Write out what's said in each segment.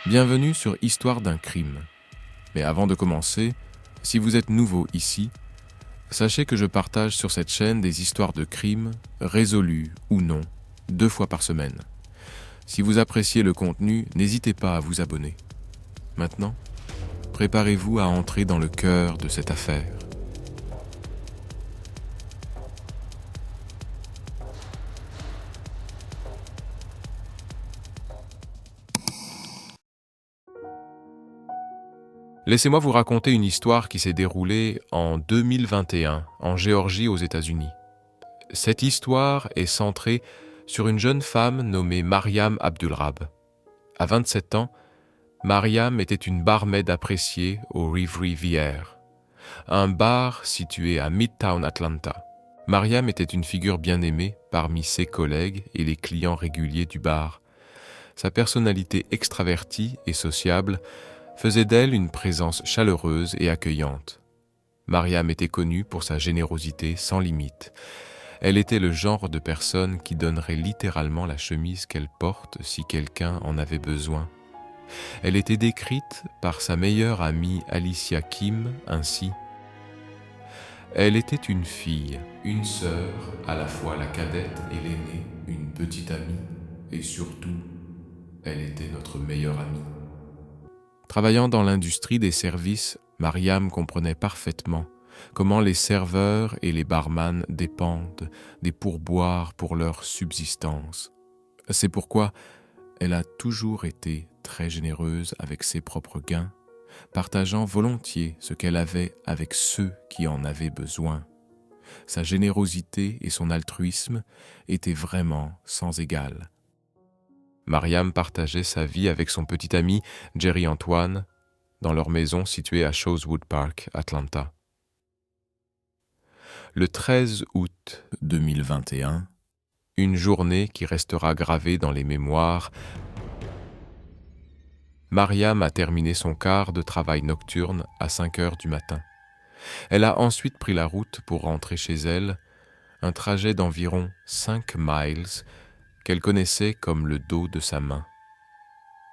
Bienvenue sur Histoire d'un crime. Mais avant de commencer, si vous êtes nouveau ici, sachez que je partage sur cette chaîne des histoires de crimes, résolues ou non, 2 fois par semaine. Si vous appréciez le contenu, n'hésitez pas à vous abonner. Maintenant, préparez-vous à entrer dans le cœur de cette affaire. Laissez-moi vous raconter une histoire qui s'est déroulée en 2021 en Géorgie aux États-Unis. Cette histoire est centrée sur une jeune femme nommée Mariam Abdulrab. À 27 ans, Mariam était une barmaid appréciée au Reverie VR, un bar situé à Midtown Atlanta. Mariam était une figure bien aimée parmi ses collègues et les clients réguliers du bar. Sa personnalité extravertie et sociable faisait d'elle une présence chaleureuse et accueillante. Mariam était connue pour sa générosité sans limite. Elle était le genre de personne qui donnerait littéralement la chemise qu'elle porte si quelqu'un en avait besoin. Elle était décrite par sa meilleure amie Alicia Kim ainsi. Elle était une fille, une sœur, à la fois la cadette et l'aînée, une petite amie, et surtout, elle était notre meilleure amie. Travaillant dans l'industrie des services, Mariam comprenait parfaitement comment les serveurs et les barman dépendent des pourboires pour leur subsistance. C'est pourquoi elle a toujours été très généreuse avec ses propres gains, partageant volontiers ce qu'elle avait avec ceux qui en avaient besoin. Sa générosité et son altruisme étaient vraiment sans égal. Mariam partageait sa vie avec son petit ami Jerry Antoine dans leur maison située à Shoreswood Park, Atlanta. Le 13 août 2021, une journée qui restera gravée dans les mémoires, Mariam a terminé son quart de travail nocturne à 5 heures du matin. Elle a ensuite pris la route pour rentrer chez elle, un trajet d'environ 5 miles qu'elle connaissait comme le dos de sa main.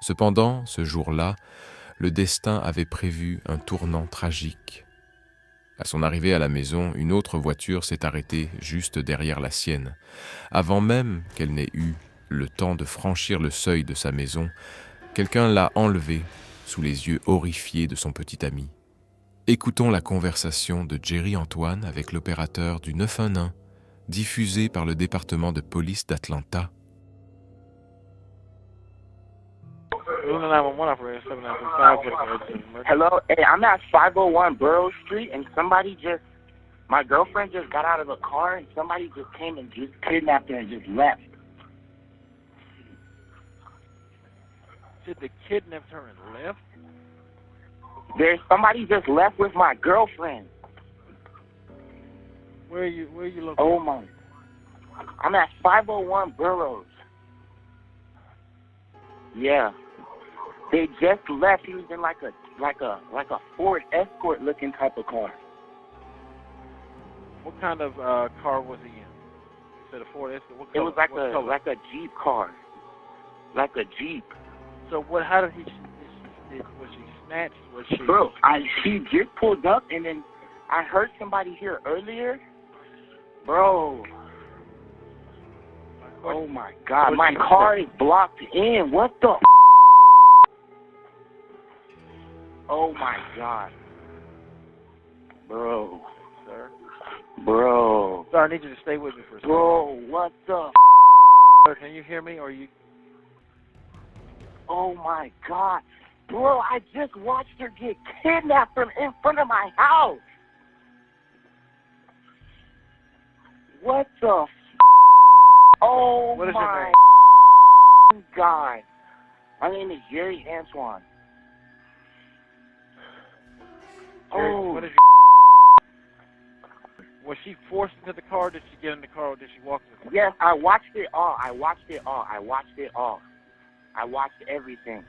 Cependant, ce jour-là, le destin avait prévu un tournant tragique. À son arrivée à la maison, une autre voiture s'est arrêtée juste derrière la sienne. Avant même qu'elle n'ait eu le temps de franchir le seuil de sa maison, quelqu'un l'a enlevée sous les yeux horrifiés de son petit ami. Écoutons la conversation de Jerry Antoine avec l'opérateur du 911, diffusée par le département de police d'Atlanta. Hello, hey, I'm at 501 Burroughs Street, and my girlfriend just got out of the car, and somebody just came and just kidnapped her and just left. Said they kidnapped her and left? Somebody just left with my girlfriend. Where are you located? Oh my! I'm at 501 Burroughs. Yeah, they just left. He was in like a Ford Escort looking type of car. What kind of car was he in? You said a Ford Escort. What It color? was like What color? a Jeep car, like a Jeep. So what? How did he? Was she snatched? Was she? Bro, she just pulled up, and then I heard somebody here earlier. Bro. Oh my God, my car is blocked in. What the? Oh my God. Bro. Sir. Bro. Sir, I need you to stay with me for a second. Bro, what the? Sir, can you hear me? Or you? Oh my God. Bro, I just watched her get kidnapped from in front of my house. What the? Oh What is my your name? God. My name is Jerry Antoine. Jerry, Oh. what is your? Was she forced into the car? Did she get in the car? Or did she walk to the car? Yes, I watched it all. I watched everything.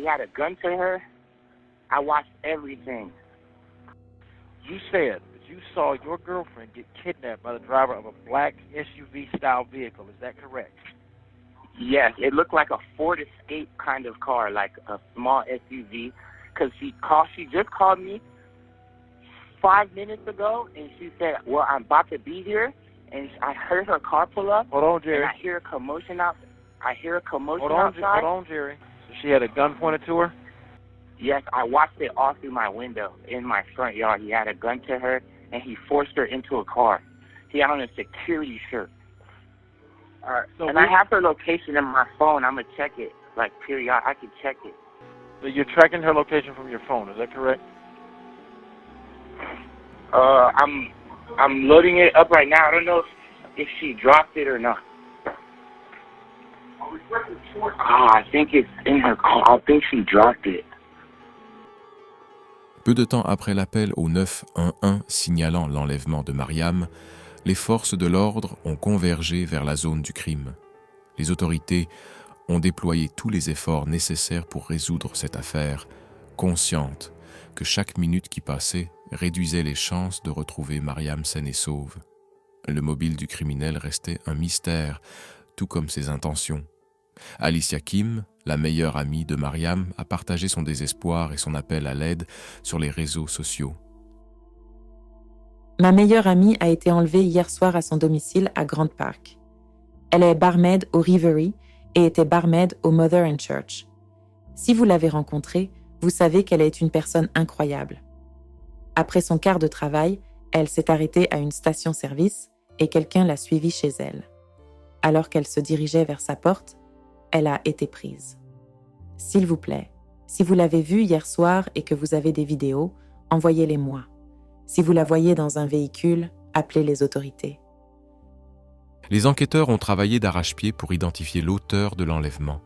He had a gun to her. I watched everything. You said that you saw your girlfriend get kidnapped by the driver of a black SUV-style vehicle. Is that correct? Yes, it looked like a Ford Escape kind of car, like a small SUV. Because she just called me 5 minutes ago, and she said, "Well, I'm about to be here," and I heard her car pull up. Hold on, Jerry. And I hear a commotion out. Hold outside. on, Jerry. So she had a gun pointed to her? Yes, I watched it all through my window in my front yard. He had a gun to her, and he forced her into a car. He had on a security shirt. All right. So I have her location in my phone. I'm going to check it, like, period. I can check it. So you're tracking her location from your phone, is that correct? I'm loading it up right now. I don't know if she dropped it or not. I think it's in her car. I think she dropped it. Peu de temps après l'appel au 911 signalant l'enlèvement de Mariam, les forces de l'ordre ont convergé vers la zone du crime. Les autorités ont déployé tous les efforts nécessaires pour résoudre cette affaire, conscientes que chaque minute qui passait réduisait les chances de retrouver Mariam saine et sauve. Le mobile du criminel restait un mystère, tout comme ses intentions. Alicia Kim, la meilleure amie de Mariam, a partagé son désespoir et son appel à l'aide sur les réseaux sociaux. Ma meilleure amie a été enlevée hier soir à son domicile à Grand Park. Elle est barmaid au Reverie et était barmaid au Mother and Church. Si vous l'avez rencontrée, vous savez qu'elle est une personne incroyable. Après son quart de travail, elle s'est arrêtée à une station-service et quelqu'un l'a suivie chez elle. Alors qu'elle se dirigeait vers sa porte, elle a été prise. S'il vous plaît, si vous l'avez vue hier soir et que vous avez des vidéos, envoyez-les-moi. Si vous la voyez dans un véhicule, appelez les autorités. Les enquêteurs ont travaillé d'arrache-pied pour identifier l'auteur de l'enlèvement.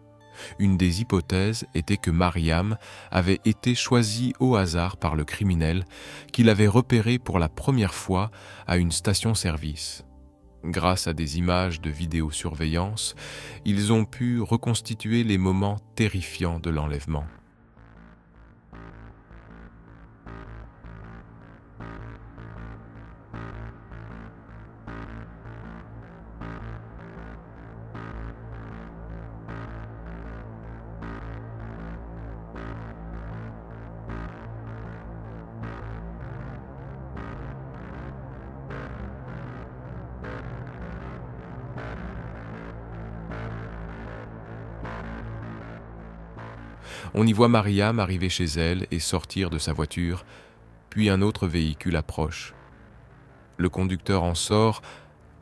Une des hypothèses était que Mariam avait été choisie au hasard par le criminel qui l'avait repérée pour la première fois à une station-service. Grâce à des images de vidéosurveillance, ils ont pu reconstituer les moments terrifiants de l'enlèvement. On y voit Mariam arriver chez elle et sortir de sa voiture, puis un autre véhicule approche. Le conducteur en sort,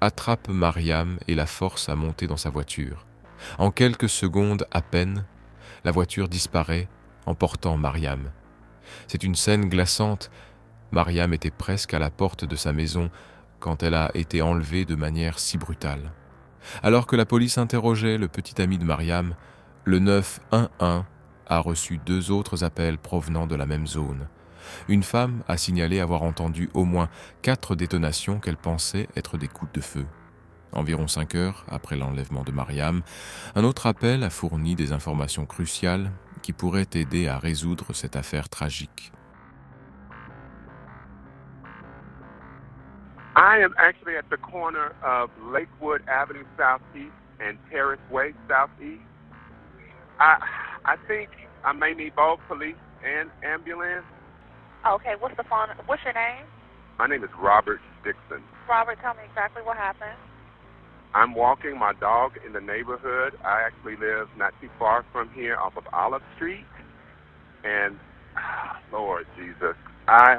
attrape Mariam et la force à monter dans sa voiture. En quelques secondes à peine, la voiture disparaît, emportant Mariam. C'est une scène glaçante. Mariam était presque à la porte de sa maison quand elle a été enlevée de manière si brutale. Alors que la police interrogeait le petit ami de Mariam, le 911 a reçu 2 autres appels provenant de la même zone. Une femme a signalé avoir entendu au moins 4 détonations qu'elle pensait être des coups de feu. Environ 5 heures après l'enlèvement de Mariam, un autre appel a fourni des informations cruciales qui pourraient aider à résoudre cette affaire tragique. I am actually at the corner of Lakewood Avenue Southeast and Terrace Way Southeast. I think I may need both police and ambulance. Okay, what's your name? My name is Robert Dixon. Robert, tell me exactly what happened. I'm walking my dog in the neighborhood. I actually live not too far from here off of Olive Street. And, Lord Jesus, I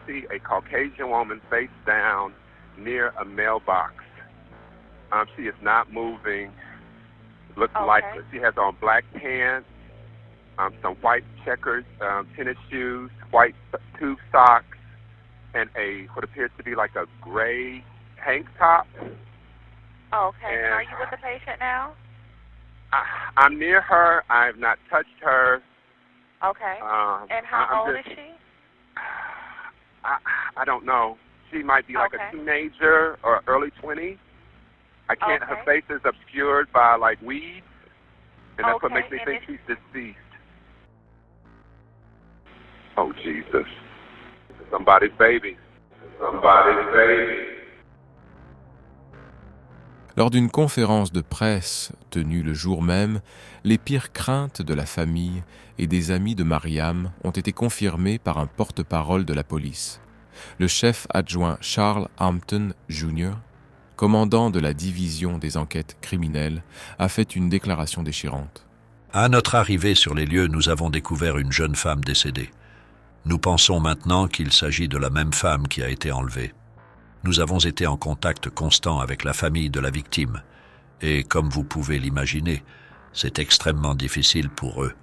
see a Caucasian woman face down near a mailbox. She is not moving. Looks like she has on black pants, some white checkers, tennis shoes, white tube socks, and what appears to be like a gray tank top. Okay. And are you with the patient now? I'm near her. I have not touched her. Okay. And how old is she? I don't know. She might be like a teenager or early 20s. I can't. Her face is obscured by like weeds, and that's what makes me think she's deceased. Oh Jesus! Somebody's baby. Somebody's baby. Lors d'une conférence de presse tenue le jour même, les pires craintes de la famille et des amis de Mariam ont été confirmées par un porte-parole de la police. Le chef adjoint Charles Hampton Jr., commandant de la division des enquêtes criminelles, a fait une déclaration déchirante. À notre arrivée sur les lieux, nous avons découvert une jeune femme décédée. Nous pensons maintenant qu'il s'agit de la même femme qui a été enlevée. Nous avons été en contact constant avec la famille de la victime, et comme vous pouvez l'imaginer, c'est extrêmement difficile pour eux.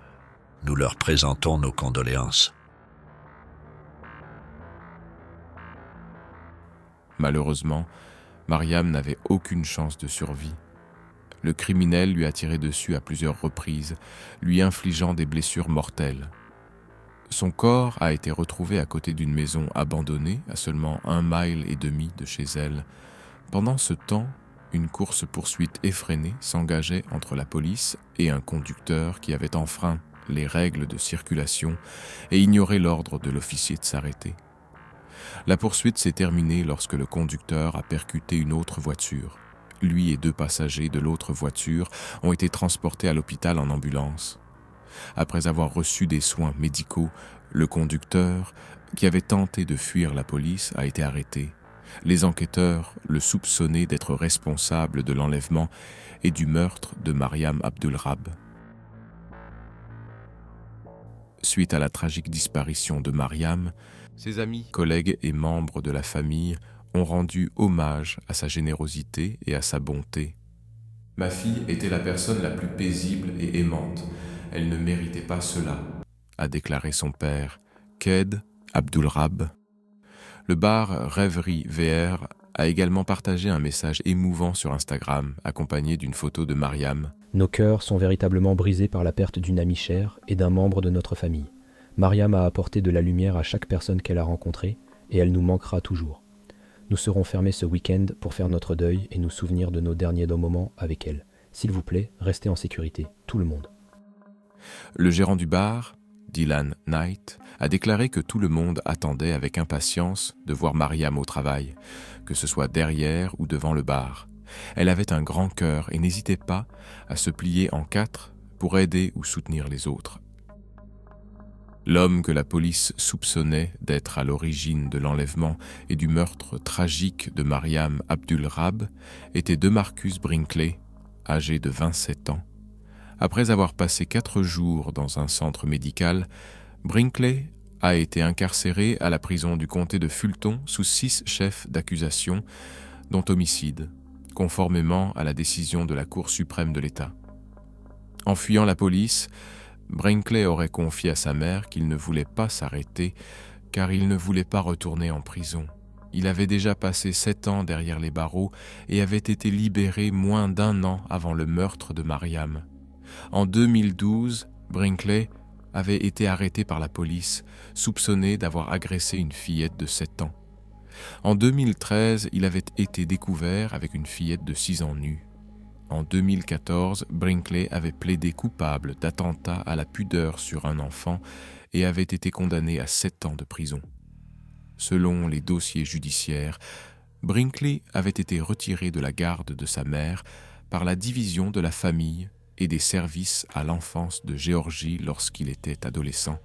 Nous leur présentons nos condoléances. Malheureusement, Mariam n'avait aucune chance de survie. Le criminel lui a tiré dessus à plusieurs reprises, lui infligeant des blessures mortelles. Son corps a été retrouvé à côté d'une maison abandonnée, à seulement 1,5 miles de chez elle. Pendant ce temps, une course-poursuite effrénée s'engageait entre la police et un conducteur qui avait enfreint les règles de circulation et ignoré l'ordre de l'officier de s'arrêter. La poursuite s'est terminée lorsque le conducteur a percuté une autre voiture. Lui et 2 passagers de l'autre voiture ont été transportés à l'hôpital en ambulance. Après avoir reçu des soins médicaux, le conducteur, qui avait tenté de fuir la police, a été arrêté. Les enquêteurs le soupçonnaient d'être responsable de l'enlèvement et du meurtre de Mariam Abdul-Rab. Suite à la tragique disparition de Mariam, ses amis, collègues et membres de la famille ont rendu hommage à sa générosité et à sa bonté. « Ma fille était la personne la plus paisible et aimante. Elle ne méritait pas cela », a déclaré son père, Ked Abdul-Rab. Le bar Rêverie VR a également partagé un message émouvant sur Instagram, accompagné d'une photo de Mariam. « Nos cœurs sont véritablement brisés par la perte d'une amie chère et d'un membre de notre famille. Mariam a apporté de la lumière à chaque personne qu'elle a rencontrée, et elle nous manquera toujours. Nous serons fermés ce week-end pour faire notre deuil et nous souvenir de nos derniers moments avec elle. S'il vous plaît, restez en sécurité, tout le monde. » Le gérant du bar, Dylan Knight, a déclaré que tout le monde attendait avec impatience de voir Mariam au travail, que ce soit derrière ou devant le bar. Elle avait un grand cœur et n'hésitait pas à se plier en 4 pour aider ou soutenir les autres. L'homme que la police soupçonnait d'être à l'origine de l'enlèvement et du meurtre tragique de Mariam Abdul-Rab était DeMarcus Brinkley, âgé de 27 ans. Après avoir passé 4 jours dans un centre médical, Brinkley a été incarcéré à la prison du comté de Fulton sous 6 chefs d'accusation, dont homicide, conformément à la décision de la Cour suprême de l'État. En fuyant la police, Brinkley aurait confié à sa mère qu'il ne voulait pas s'arrêter car il ne voulait pas retourner en prison. Il avait déjà passé 7 ans derrière les barreaux et avait été libéré moins d'1 an avant le meurtre de Mariam. En 2012, Brinkley avait été arrêté par la police, soupçonné d'avoir agressé une fillette de 7 ans. En 2013, il avait été découvert avec une fillette de 6 ans nue. En 2014, Brinkley avait plaidé coupable d'attentat à la pudeur sur un enfant et avait été condamné à 7 ans de prison. Selon les dossiers judiciaires, Brinkley avait été retiré de la garde de sa mère par la division de la famille et des services à l'enfance de Géorgie lorsqu'il était adolescent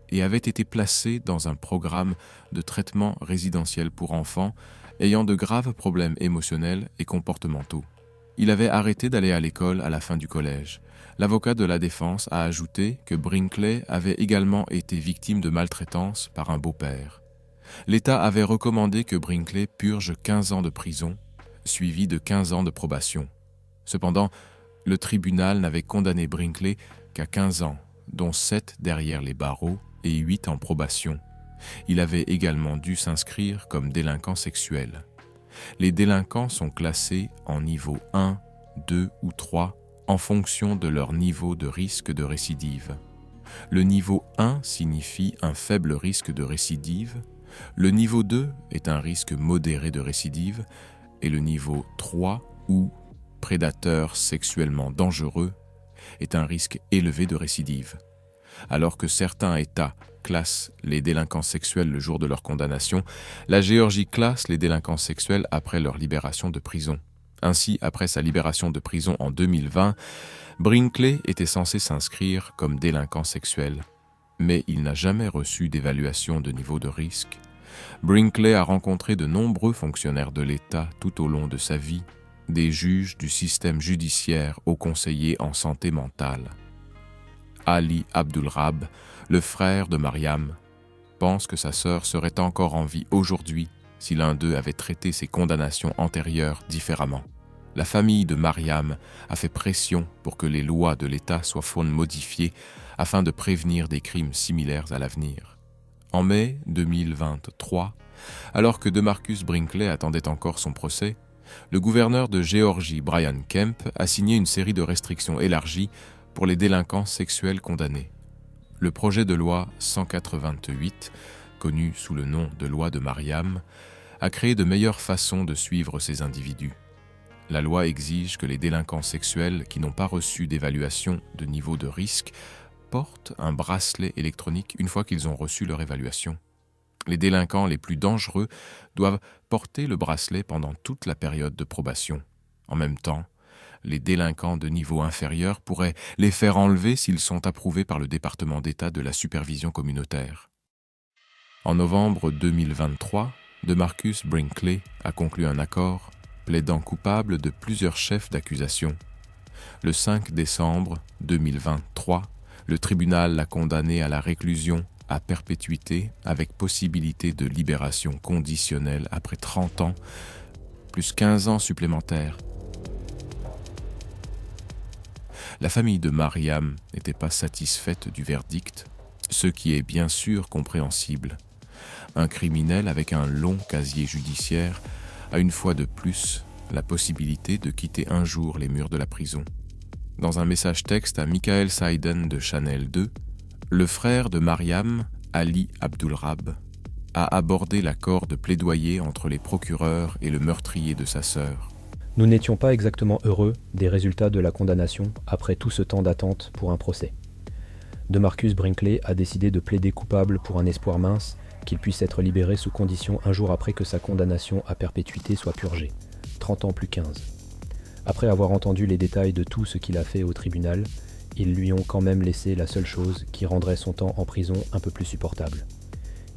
et avait été placé dans un programme de traitement résidentiel pour enfants ayant de graves problèmes émotionnels et comportementaux. Il avait arrêté d'aller à l'école à la fin du collège. L'avocat de la défense a ajouté que Brinkley avait également été victime de maltraitance par un beau-père. L'État avait recommandé que Brinkley purge 15 ans de prison, suivi de 15 ans de probation. Cependant, le tribunal n'avait condamné Brinkley qu'à 15 ans, dont 7 derrière les barreaux et 8 en probation. Il avait également dû s'inscrire comme délinquant sexuel. Les délinquants sont classés en niveau 1, 2 ou 3 en fonction de leur niveau de risque de récidive. Le niveau 1 signifie un faible risque de récidive, le niveau 2 est un risque modéré de récidive et le niveau 3 ou prédateur sexuellement dangereux est un risque élevé de récidive. Alors que certains États classent les délinquants sexuels le jour de leur condamnation, la Géorgie classe les délinquants sexuels après leur libération de prison. Ainsi, après sa libération de prison en 2020, Brinkley était censé s'inscrire comme délinquant sexuel. Mais il n'a jamais reçu d'évaluation de niveau de risque. Brinkley a rencontré de nombreux fonctionnaires de l'État tout au long de sa vie, des juges du système judiciaire aux conseillers en santé mentale. Ali Abdulrab, le frère de Mariam, pense que sa sœur serait encore en vie aujourd'hui si l'un d'eux avait traité ses condamnations antérieures différemment. La famille de Mariam a fait pression pour que les lois de l'État soient modifiées afin de prévenir des crimes similaires à l'avenir. En mai 2023, alors que DeMarcus Brinkley attendait encore son procès, le gouverneur de Géorgie, Brian Kemp, a signé une série de restrictions élargies pour les délinquants sexuels condamnés. Le projet de loi 188, connu sous le nom de loi de Mariam, a créé de meilleures façons de suivre ces individus. La loi exige que les délinquants sexuels qui n'ont pas reçu d'évaluation de niveau de risque portent un bracelet électronique une fois qu'ils ont reçu leur évaluation. Les délinquants les plus dangereux doivent porter le bracelet pendant toute la période de probation. En même temps, les délinquants de niveau inférieur pourraient les faire enlever s'ils sont approuvés par le département d'État de la supervision communautaire. En novembre 2023, DeMarcus Brinkley a conclu un accord plaidant coupable de plusieurs chefs d'accusation. Le 5 décembre 2023, le tribunal l'a condamné à la réclusion à perpétuité avec possibilité de libération conditionnelle après 30 ans, plus 15 ans supplémentaires. La famille de Mariam n'était pas satisfaite du verdict, ce qui est bien sûr compréhensible. Un criminel avec un long casier judiciaire a une fois de plus la possibilité de quitter un jour les murs de la prison. Dans un message texte à Michael Seiden de Channel 2, le frère de Mariam, Ali Abdulrab, a abordé l'accord de plaidoyer entre les procureurs et le meurtrier de sa sœur. Nous n'étions pas exactement heureux des résultats de la condamnation après tout ce temps d'attente pour un procès. DeMarcus Brinkley a décidé de plaider coupable pour un espoir mince qu'il puisse être libéré sous condition un jour après que sa condamnation à perpétuité soit purgée, 30 ans plus 15. Après avoir entendu les détails de tout ce qu'il a fait au tribunal, ils lui ont quand même laissé la seule chose qui rendrait son temps en prison un peu plus supportable.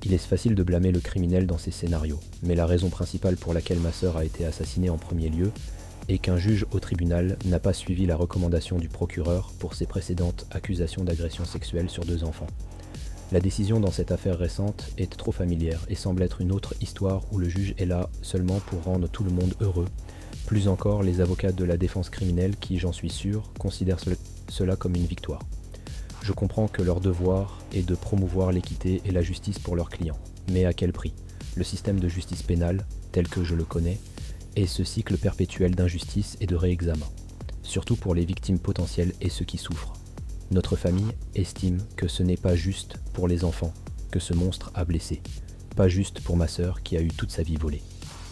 Il est facile de blâmer le criminel dans ces scénarios, mais la raison principale pour laquelle ma sœur a été assassinée en premier lieu est qu'un juge au tribunal n'a pas suivi la recommandation du procureur pour ses précédentes accusations d'agression sexuelle sur 2 enfants. La décision dans cette affaire récente est trop familière et semble être une autre histoire où le juge est là seulement pour rendre tout le monde heureux, plus encore les avocats de la défense criminelle qui, j'en suis sûr, considèrent cela comme une victoire. Je comprends que leur devoir est de promouvoir l'équité et la justice pour leurs clients. Mais à quel prix ? Le système de justice pénale, tel que je le connais, est ce cycle perpétuel d'injustice et de réexamen, surtout pour les victimes potentielles et ceux qui souffrent. Notre famille estime que ce n'est pas juste pour les enfants que ce monstre a blessé, pas juste pour ma sœur qui a eu toute sa vie volée.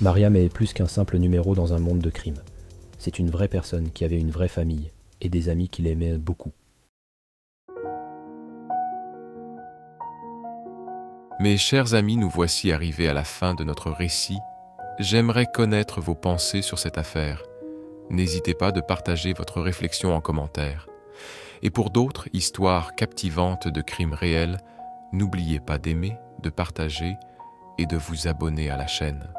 Mariam est plus qu'un simple numéro dans un monde de crimes. C'est une vraie personne qui avait une vraie famille et des amis qui l'aimaient beaucoup. Mes chers amis, nous voici arrivés à la fin de notre récit. J'aimerais connaître vos pensées sur cette affaire. N'hésitez pas de partager votre réflexion en commentaire. Et pour d'autres histoires captivantes de crimes réels, n'oubliez pas d'aimer, de partager et de vous abonner à la chaîne.